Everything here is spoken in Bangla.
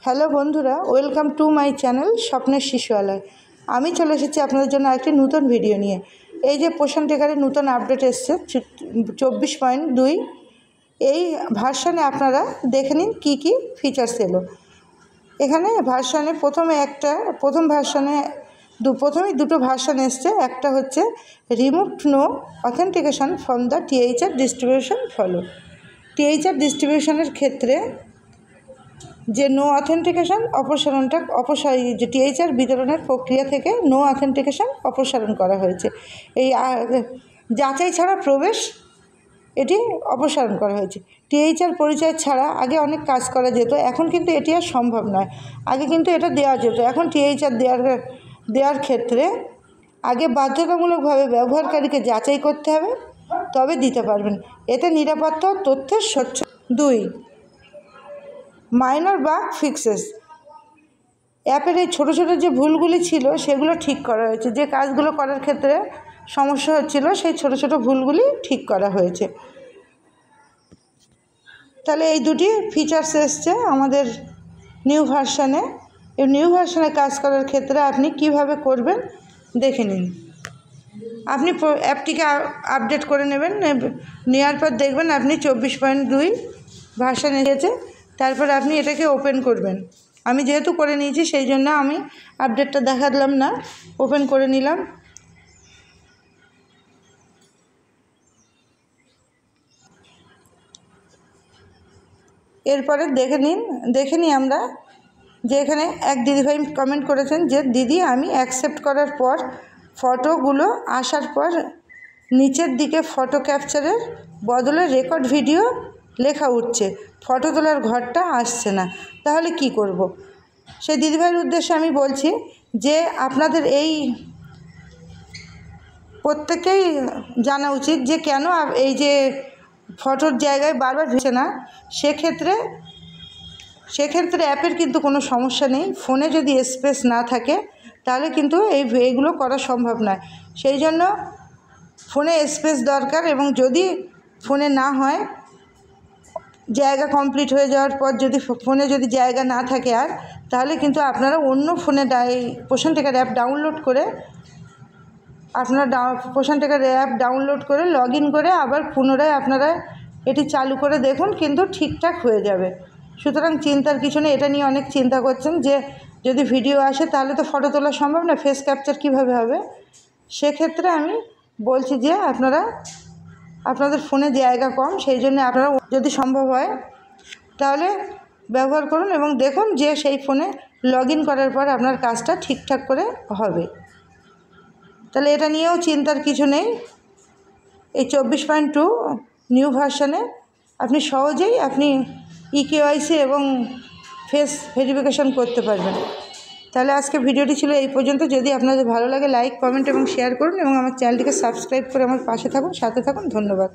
হ্যালো বন্ধুরা, ওয়েলকাম টু মাই চ্যানেল স্বপ্নের শিশুয়ালয়। আমি চলে এসেছি আপনাদের জন্য একটি নতুন ভিডিও নিয়ে। এই যে পোষণ টেকারের নতুন আপডেট এসছে 24.2, এই ভার্সনে আপনারা দেখে নিন কী কী ফিচার্স এলো। এখানে ভার্সনে প্রথমেই দুটো ভার্সন এসছে। একটা হচ্ছে remove no authentication from the THR distribution follow. THR ডিস্ট্রিবিউশনের ক্ষেত্রে যে নো অথেন্টিকেশন যে টিএইচআর বিতরণের প্রক্রিয়া থেকে নো অথেন্টিকেশন অপসারণ করা হয়েছে। এই যাচাই ছাড়া প্রবেশ এটি অপসারণ করা হয়েছে। টিএইচআর পরিচয় ছাড়া আগে অনেক কাজ করা যেত, এখন কিন্তু এটি আর সম্ভব নয়। আগে কিন্তু এটা দেওয়া যেত, এখন টিএইচআর দেওয়ার ক্ষেত্রে আগে বাধ্যতামূলকভাবে ব্যবহারকারীকে যাচাই করতে হবে, তবে দিতে পারবেন। এতে নিরাপত্তা ও তথ্যের স্বচ্ছ। 2, মাইনর বাগ ফিক্সেস। অ্যাপের এই ছোটো ছোটো যে ভুলগুলি ছিল সেগুলো ঠিক করা হয়েছে। যে কাজগুলো করার ক্ষেত্রে সমস্যা হচ্ছিল সেই ছোটো ছোটো ভুলগুলি ঠিক করা হয়েছে। তাহলে এই দুটি ফিচার্স এসছে আমাদের নিউ ভার্সনে। এই নিউ ভার্সনে কাজ করার ক্ষেত্রে আপনি কিভাবে করবেন দেখে নিন। আপনি অ্যাপটিকে আপডেট করে নেবেন, নেওয়ার পর দেখবেন আপনি 24.2 ভার্সন এসেছে। তারপর আপনি এটাকে ওপেন করবেন। আমি যেহেতু করে নিয়েছি সেই জন্য আমি আপডেটটা দেখালাম না, ওপেন করে নিলাম। এরপরে দেখে নিই আমরা যে এখানে এক দিদিভাই কমেন্ট করেছেন যে দিদি, আমি অ্যাকসেপ্ট করার পর ফটোগুলো আসার পর নিচের দিকে ফটো ক্যাপচারের বদলে রেকর্ড ভিডিও লেখা উঠছে, ফটো তোলার ঘরটা আসছে না, তাহলে কি করব? সেই দিদিভাইয়ের উদ্দেশ্যে আমি বলছি যে আপনাদের এই প্রত্যেকেই জানা উচিত যে কেন এই যে ফটোর জায়গায় বারবার হচ্ছে না। সেক্ষেত্রে অ্যাপের কিন্তু কোনো সমস্যা নেই। ফোনে যদি স্পেস না থাকে তাহলে কিন্তু এইগুলো করা সম্ভব নয়। সেই জন্য ফোনে স্পেস দরকার, এবং যদি ফোনে না হয়, জায়গা কমপ্লিট হয়ে যাওয়ার পর যদি ফোনে জায়গা না থাকে আর, তাহলে কিন্তু আপনারা অন্য ফোনে পোষণ টেকার অ্যাপ ডাউনলোড করে পোষণ টেকার অ্যাপ ডাউনলোড করে লগ ইন করে আবার পুনরায় আপনারা এটি চালু করে দেখুন, কিন্তু ঠিকঠাক হয়ে যাবে। সুতরাং চিন্তার কিছু নেই। এটা নিয়ে অনেক চিন্তা করছেন যে যদি ভিডিও আসে তাহলে তো ফটো তোলা সম্ভব না, ফেস ক্যাপচার কীভাবে হবে। সেক্ষেত্রে আমি বলছি যে আপনাদের ফোনে জায়গা কম, সেই জন্য আপনারা যদি সম্ভব হয় তাহলে ব্যবহার করুন এবং দেখুন যে সেই ফোনে লগ ইন করার পর আপনার কাজটা ঠিকঠাক করে হবে। তাহলে এটা নিয়েও চিন্তার কিছু নেই। এই 24.2 নিউ ভার্সনে আপনি সহজেই ইকেওয়াইসি এবং ফেস ভেরিফিকেশন করতে পারবেন। তাহলে আজকে ভিডিওটি ছিল এই পর্যন্ত। যদি আপনাদের ভালো লাগে লাইক, কমেন্ট এবং শেয়ার করুন, এবং আমার চ্যানেলটিকে সাবস্ক্রাইব করে আমার পাশে থাকুন, সাথে থাকুন। ধন্যবাদ।